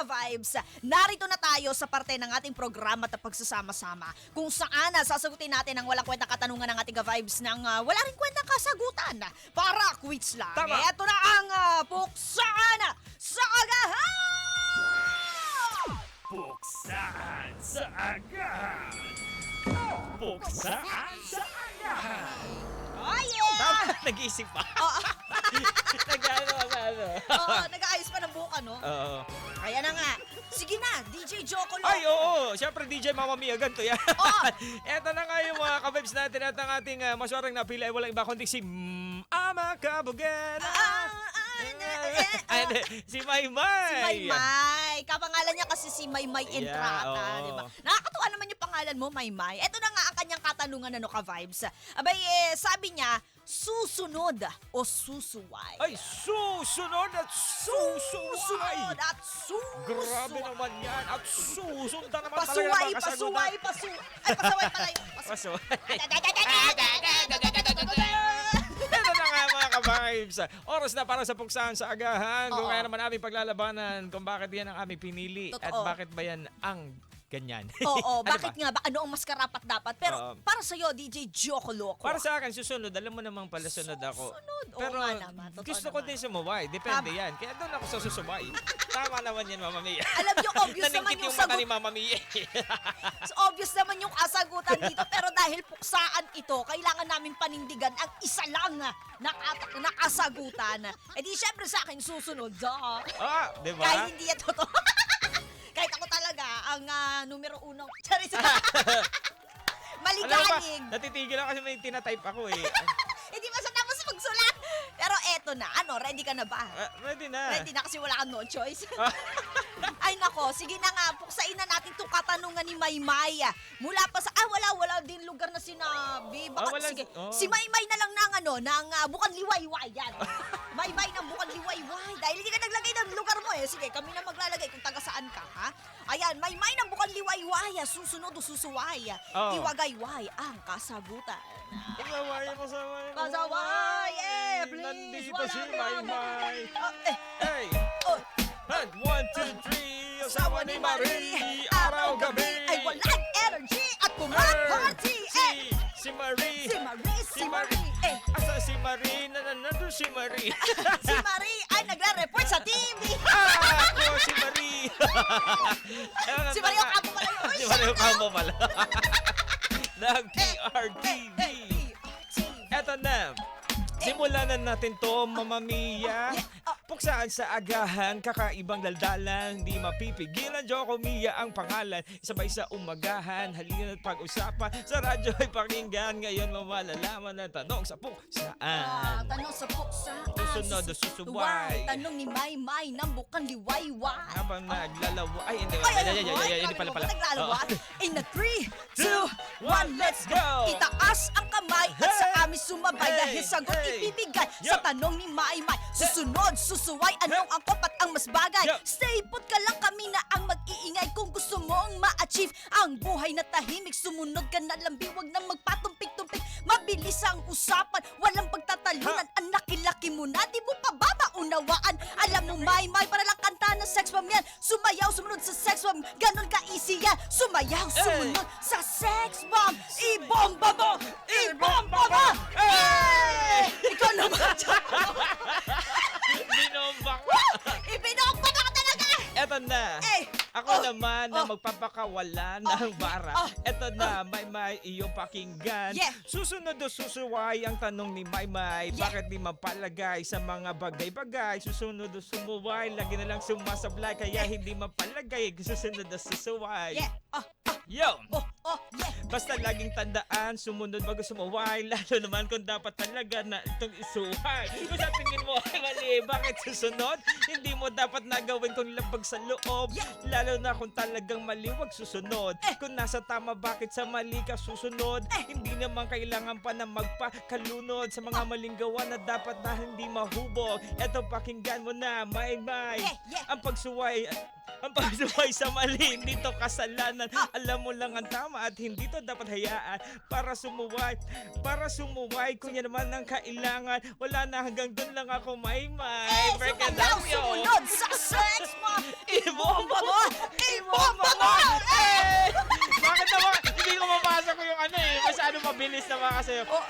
ka-vibes, narito na tayo sa parte ng ating programa at pagsasama-sama kung saan sasagutin natin ang walang kwentang katanungan ng ating ka-vibes ng wala rin kwentang kasagutan para quiz lang. Tama. Ito na ang Puksaan sa Agahan! Puksaan sa agahan! Puksaan sa agahan! Oh yeah! Tama, nag-iisip pa. Oo, Nag-ano. nag-aayos pa ng buhok, no? Oo. Kaya na nga. Sige na, DJ Jocolo. Ay, oo. Siyempre, DJ Mama Mia, ganito yan. Oo. Eto na nga yung mga ka-vibes natin at ang ating maswarang napili ay walang iba kundi si Ama Kabugana. Si Maymay. Si Maymay. Kapangalan niya kasi si Maymay Entrata, Yeah, oo. di ba? Nakakatuwa naman yung pangalan mo, Maymay. Ito na nga ang kanyang katanungan, ano ka-vibes. Abay, sabi niya, susunod o susuway? Ay, susunod at susuway. Susunod at susuway. Grabe naman yan. At susundan naman Pasuway, talaga pasuway, pasuway. Ay, pasaway pala yun. Pasuway. Ito na nga mga ka-vibes. Oras na para sa puksaan sa agahan. Kung Oo. kaya naman aming paglalabanan kung bakit yan ang aming pinili at Totoo. bakit ba yan ang ganyan. Oo, Ano bakit ba? nga ba? Ano ang mas karapat dapat? Pero Oo. para sa'yo, DJ Jocolo. Para sa akin, susunod. Alam mo namang pala sunod ako. Susunod. Oo Pero nga naman, totoo gusto ko naman. din sumubay. Depende Tama. yan. Kaya doon ako sa susubay. Tama naman yan, Mama Mia. Alam niyo, obvious naman Naningkit yung yung mata sagot. ni Mama Mia. So, obvious naman yung kasagutan dito, pero dahil puksaan ito, kailangan namin panindigan ang isa lang na kasagutan. E di syempre sa akin susunod, Ah, di ba? kahit hindi yan totoo. Kahit ako talaga ang numero uno. Charis. Alam mo ba, Maligalig. natitigil ako kasi may tinatype ako eh. Hindi pa sa tapos magsulat. Pero eto na, ready ka na ba? Ready na. Ready na kasi wala kang no choice. Ah. Ay nako, sige na nga, puksain na natin itong katanungan ni Maymay. Mula pa sa, wala din lugar na sinabi. Baka, wala, sige, oh. si Maymay na lang ng Bukan Liwayway yan. Maymay ng Bukan Liwayway. Dahil hindi ka naglagay ng lugar mo eh. Sige, kami na maglalagay kung taga saan ka, ha? Ayan, Maymay ng Bukan Liwayway. Susunod o susuway. Oh. Iwagayway ang kasagutan. Pasaway, pasaway. Pasaway, please. Nandito wala si na. Maymay. Eh, Hey! oh. And 1, 2, 3, asawa ni Marie, araw-gabi. Ay walang energy at pumaparty. Si Marie. Si Marie. Asa si Marie? Nandun si Marie. Si Marie ay nagre-report sa TV. Ako si Marie. Si Marie Ocampo pala yun. Si Marie Ocampo pala. Nag-PRTV. Eto na. Simulan na natin to, Mama Mia. Puksaan sa agahan, kakaibang daldalan, di mapipigilan, Joko Mia ang pangalan. Sabay sa umagahan, halina at pag-usapan, sa radyo ay pakinggan. Ngayon mamalalaman ang tanong sa puksaan. Tanong sa puksaan. Susunod o susubay. Tanong ni Maymay ng Bukan Liwayway. Habang naglalawa, ay hindi, hindi pala. Naglalawa. Oh. In a 3, 2, 1, let's go! go! Itaas ang kamay at sa Hey! amin sumabay Hey! dahil sagot Hey! ibibigay Yo! sa tanong ni Maymay. Susunod, susuway, anong angkop at ang mas bagay? Yo! Stay put ka lang, kami na ang mag-iingay kung gusto mong ma-achieve ang buhay na tahimik. Sumunod ka na lang, biwag na magpatumpik-tumpik. Mabilis ang usapan, walang pagtatalunan. Ang laki-laki mo na, di mo pa ba maunawaan? Alam mo, Maymay, para lang kanta ng sex bomb yan. Sumayaw, sumunod sa sex bomb, ganon ka-easy yan. Sumayaw, sumunod sa sex bomb. Ibomba mo! Ibomba mo! Hey! Ikaw naman, Binomba ko. Ibinomba ka talaga! Eto na. Eh, Ako naman na magpapakawala ng bara. Eto na, Maymay, iyong pakinggan. Yeah. Susunod o susuway ang tanong ni Maymay. Yeah. Bakit di mapalagay sa mga bagay-bagay? Susunod o sumuway, lagi na lang sumasablay. Kaya hindi mapalagay. Susunod o susuway. yeah. Yo! Yeah. Basta laging tandaan, sumunod bago sumuway. Lalo naman kung dapat talaga na itong isuway. Kung sa tingin mo ay mali, bakit susunod? Hindi mo dapat nagawin kung labag sa loob. Yeah. Lalo na kung talagang mali, wag susunod. Kung nasa tama, bakit sa mali ka susunod? Hindi naman kailangan pa na magpakalunod sa mga maling gawa na dapat na hindi mahubog. Eto, pakinggan mo na, Maymay. Yeah. Ang pagsuway, Ang pagsuway sa mali, hindi to kasalanan. Alam mo lang ang tama at hindi to dapat hayaan para sumuway. Para sumuway, kunya naman ang kailangan. Wala na, hanggang doon lang ako, may. Sumayaw, sumunod sa sex mo. Ibomba mo! Ibomba mo! Bakit naman? Hindi ko mapasok yung masyado mabilis naman kasi. Oh,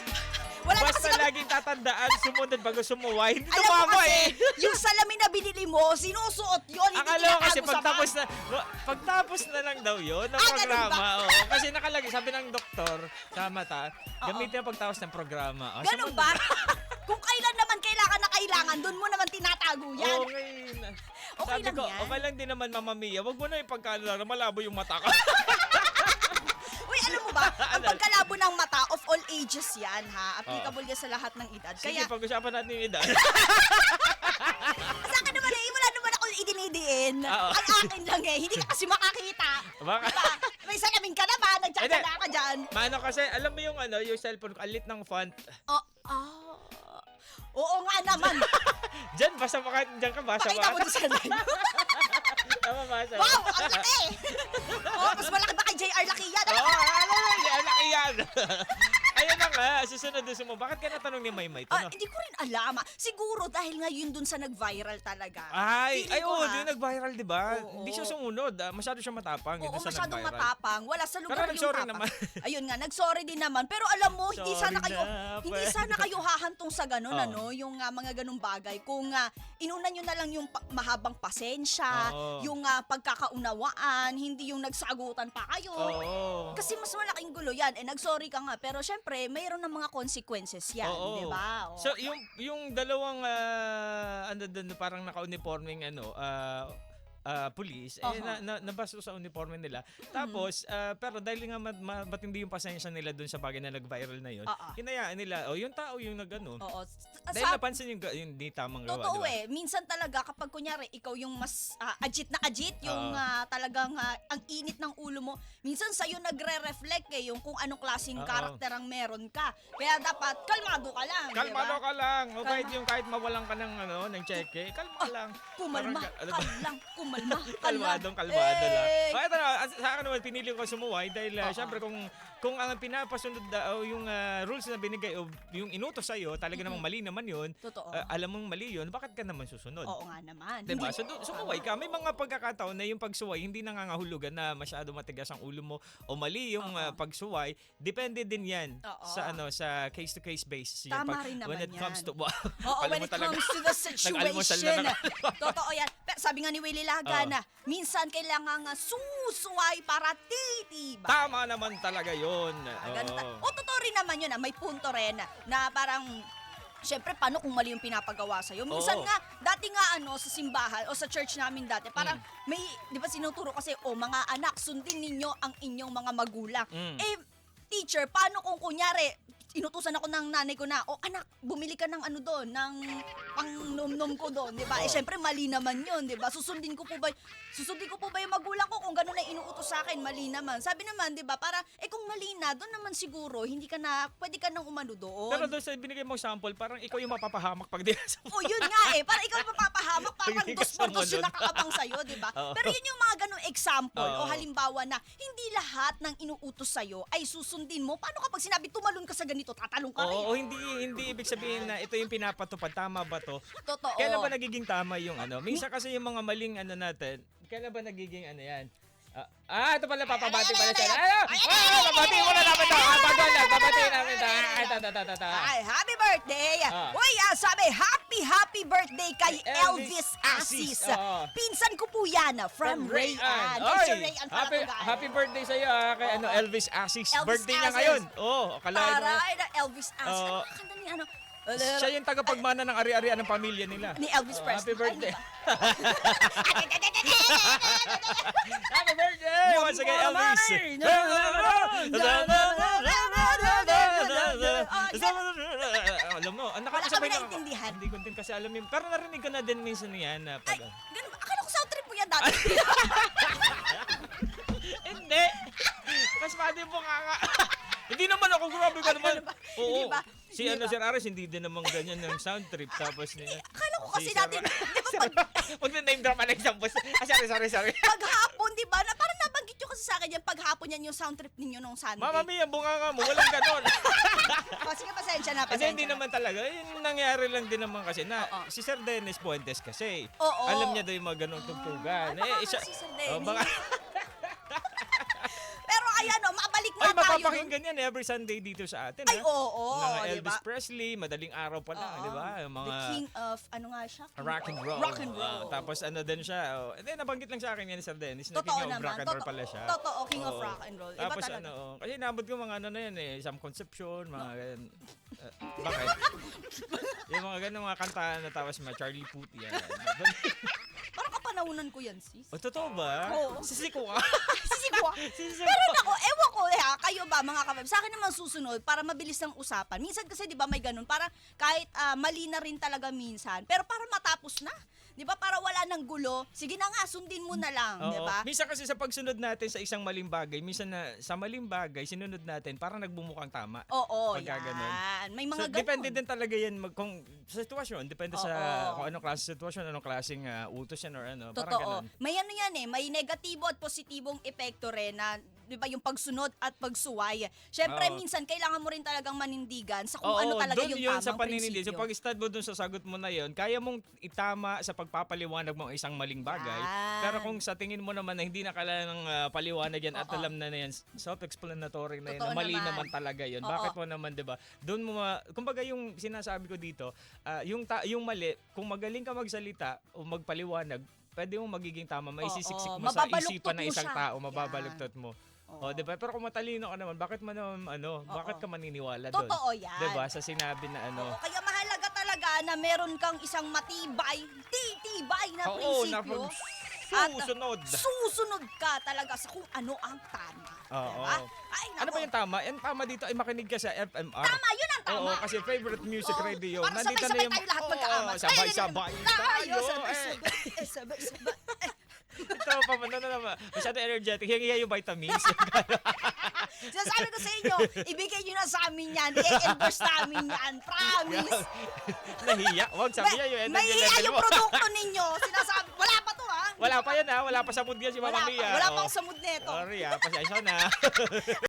wala na kasi Basta laging tatandaan, sumunod bago sumuway. Hindi alam mo tumama kasi, yung salamin na binili mo, sinusuot yun, hindi Akala ko kasi tinatago sa pagtapos na lang daw yun ng ganun programa. Oo, kasi nakalagay, sabi ng doktor sa mata, gamitin ang pagtapos ng programa. Oh, Ganun ba? Kung kailan naman kailangan na kailangan, doon mo naman tinatago yan. Oo, ngayon. Okay Sabi lang ko, yan. okay lang din naman, Mama Mia. Wag mo na ipagkalala na malabo yung mata ka. Uy, alam mo ba, ang pagkalabo ng mata of all ages yan, ha? Applicable yan sa lahat ng edad. Sige, Kaya, pag-usapan natin yung edad. sa akin naman wala naman ako idinidiin. Oo. Ang akin lang hindi ka kasi makakita. Baka, Diba? May salamin ka naman, nagtsatsaga ka dyan. Mano kasi, alam mo yung yung cellphone, alit ng font. Oo nga naman. Diyan, basa mo kahit diyan ka, basa Pakita mo doon sa live. Tama, basa. Wow, ang laki! Mas malaki ba kay JR Lakia? Oo, laki yan. Ayun na nga, susunod din mo. Bakit ka natanong ni Maymay? Hindi ko rin alam. Siguro dahil nga yun dun sa nag-viral talaga. Ay, Feeling ko, oo, ha? di nag-viral, di ba? Oo. Hindi siya sumunod. Masyado siya matapang. Oo, dun sa masyadong nag-viral. matapang. Wala sa lugar Pero yung nag-sorry tapang. naman. Ayun nga, nag-sorry din naman. Pero alam mo, hindi Sorry hindi na, sana kayo hahantong sa ganun, Oo. yung mga ganung bagay. Kung inuna nyo na lang yung mahabang pasensya, Oo. yung pagkakaunawaan, hindi yung nagsagutan pa kayo. Oo. Kasi mas malaking gulo yan. Nag-sorry ka nga. Pero syempre, mayroon ng mga consequences yan. Oo. Di ba? Oo. So, yung dalawang, doon, parang naka-uniforming, police, nabasto sa uniforme nila. Tapos, pero dahil nga matindi yung pasensya nila doon sa bagay na nag-viral na yun, hinayaan nila, yung tao yung nag-ano. Oo. Dahil napansin yung di tamang gawa, Totoo di ba? Minsan talaga kapag kunyari ikaw yung mas ajit na ajit, yung talagang ang init ng ulo mo, minsan sa'yo nagre-reflect yung kung anong klaseng karakter ang meron ka. Kaya dapat kalmado ka lang, Kalmado di ba? ka lang. O kahit mawalan ka ng cheque, kalma lang. Kumalma Parang, ka lang, kumalma ka lang. Kalmado lang. Eh, O eto na, sa akin naman, pinili ko sumuway dahil syempre kung ang pinapasunod o yung rules na binigay o yung inutos sa'yo, talaga namang mali naman yun. Totoo. Alam mong mali yun, bakit ka naman susunod? Oo nga naman. Diba? Hindi- So, sumuway ka. May mga pagkakataon na yung pagsuway, hindi nangangahulugan na masyado matigas ang ulo mo o mali yung pagsuway. Depende din yan Oo. sa case-to-case basis. Tama rin naman when it comes yan. to... Wow, Oo, alam when mo it talaga. comes to the Nag-almusal situation. na Totoo yan. Pero sabi nga ni Willie Laga na, minsan kailangan nga susuway para titiba. Tama naman talaga yun. Ganda. Oo. O, totoo rin naman yun. May punto rin na parang, syempre, paano kung mali yung pinapagawa sa'yo? Minsan Oo. nga, dati nga sa simbahan o sa church namin dati, parang may, di ba sinuturo kasi, mga anak, sundin ninyo ang inyong mga magulang. Teacher, paano kung kunyari, inutusan ako ng nanay ko na, anak, bumili ka ng doon, ng pang-nom-nom ko doon, di ba? Syempre, mali naman yun, di ba? Susundin ko po ba yung magulang ko kung gano'n na inuutos sa akin, mali naman. Sabi naman, di ba, para, kung mali na, doon naman siguro, pwede ka nang umano doon. Pero doon sa binigay mong sample, parang ikaw yung mapapahamak pag di sa Yun nga para ikaw mapapahamak, parang Hindi ka 2 por 2 yung sumunod. nakakabang sa'yo, di ba? Oo. Pero yun yung mga ganong example o Oo. halimbawa na hindi lahat ng inuutos sa'yo ay susundin mo. Paano kapag sinabi tumalon ka sa ganito, tatalong ka rin? Oo, hindi ibig sabihin na ito yung pinapatupad. Tama ba to? Totoo. Kailan ba nagiging tama yung Minsan kasi yung mga maling natin, kailan ba nagiging yan? Ito pala, papabati pala siya. Babati mo na namin ito. Babati namin ito. Ay, happy birthday! Uy, sabi, happy birthday kay Elvis Asis. Oo. Pinsan ko po yan, from Rayan. Ay, Sir Rayan pala to, guys. Happy birthday sa'yo kay Elvis Asis. Elvis Birthday niya Asis. ngayon. Akalain mo. Taray na Elvis Asis. Oo. Ano kanta ni Siya yung tagapagmana ng ari-arian ng pamilya nila. ni Elvis Presley. Happy birthday. Ay, Happy birthday! Once again, Elvis. Alam mo, ang nakakasabay Wala kami naintindihan. Hindi ko din kasi alam yun. Pero narinig ko na din minsan yan. Ay, ganun ba? Akala ko sound trip mo yan dati. Hindi. Mas pwede po nga. Hindi naman ako, grabe ka naman. Hindi ba? Si ano, Sir Aris, hindi din naman ganyan ng sound trip. Tapos niya. Akala ko kasi Si dati, Sir- di ba Huwag na name drop ang example. Sorry. paghapon, di ba? Na, parang nabanggit nyo kasi sa akin yan, paghapon yan yung sound trip ninyo nung Sunday. Mama Mia, bunga nga mo. Walang ganon. Sige, pasensya na, Kasi pasensya hindi na. naman talaga. Yung nangyari lang din naman kasi na Oo. si Sir Dennis Puentes kasi. Oo. Alam niya daw yung mga ganong tugtugan. Baka nga si Sir Dennis. baka, Pero ayan o, mabalik ay, na tayo. mapapakinggan yan every Sunday dito sa atin. Ay, ha? oo, Mga di Elvis ba? Presley, madaling araw pa lang, Oo. di ba? Yung mga The king of, ano nga siya? King rock and of- roll. Rock and roll. Tapos ano din siya. And then nabanggit lang sa akin yan ni Sir Dennis na Totoo king of naman. rock and roll pala siya. Totoo, king of Oo. rock and roll. Iba Tapos talaga. ano, kasi nabot ko mga ano na yan eh, Sam Concepcion, mga ganyan. Bakit? Yung mga ganun mga kanta na tapos mga Charlie Puth yan. Parang kapanahonan ko yan, sis. O, totoo ba? Oo. Sisiko ka? Sisigwa. Sisiko. Pero nako, ewan ko kayo ba mga kabab, sa akin naman susunod para mabilis ang usapan. Minsan kasi 'di ba may ganun, para kahit mali na rin talaga minsan, pero para matapos na. 'Di ba? Para wala nang gulo. Sige na nga, sundin mo na lang, 'di Oo. ba? Minsan kasi sa pagsunod natin sa isang maling bagay, minsan na sa maling bagay, sinunod natin, parang nagbumukhang tama. Oo, Pagka ganun. yan. May mga So, ganun. depende din talaga yan kung sa sitwasyon. Depende sa Oo. kung anong klase sitwasyon, anong klaseng utos yan or ano. Parang Totoo. ganun. May ano yan may negatibo at positibong epekto rin na 'di ba yung pagsunod at pagsuway. Syempre Oo. minsan kailangan mo rin talagang manindigan sa kung Oo, ano talaga dun yung yun tamang sa paninindi. So prinsipyo. pag stud mo dun sa sagot mo na yun, kaya mong itama sa pagpapaliwanag mo ang isang maling bagay. Yan. Pero kung sa tingin mo naman na hindi na kailangan ng paliwanag yan at Oo. alam na yan, self-explanatory na yan, Totoo na mali naman. naman talaga yun. Oo. Bakit mo naman, 'di ba? Doon mo kumbaga yung sinasabi ko dito, yung mali, kung magaling ka magsalita o magpaliwanag, pwede mo magiging tama, maisisiksik mo sa Mababaluktot isipan ng mo isang siya. tao, Yan. mababaluktot mo. Oo. O, 'di ba? Pero kung matalino ka naman, bakit mo naman bakit ka maniniwala doon? Totoo yan. 'Di ba? Sa sinabi na ano. Oo, kaya mahalaga talaga na meron kang isang matibay, titibay na Oo, prinsipyo. susunod. Susunod ka talaga sa kung ano ang tama. Oo. Diba? Ay, Ano nako. ba yung tama? Yung tama dito ay makinig ka sa FMR. Tama, yun ang tama. Oo, kasi favorite music Oo, radio. para Nandito na sabay-sabay yung tayo lahat Oo, magkaamat. sabay-sabay tayo. Sabay-sabay. Ito pa man naman. Masyado energetic. Hingi yung vitamins. Sinasabi ko sa inyo, ibigay nyo na sa amin yan. I-endorse namin yan. Promise. Nahiya. Wag sabi niya yung energy Mahihiya level yung mo. produkto ninyo. Sinasabi, wala pa to ha. Wala pa yan ha. Wala pa sa mood yan si Mama Mia. Wala Oo. pa ako sa mood neto. Sorry ha. Pasensya na.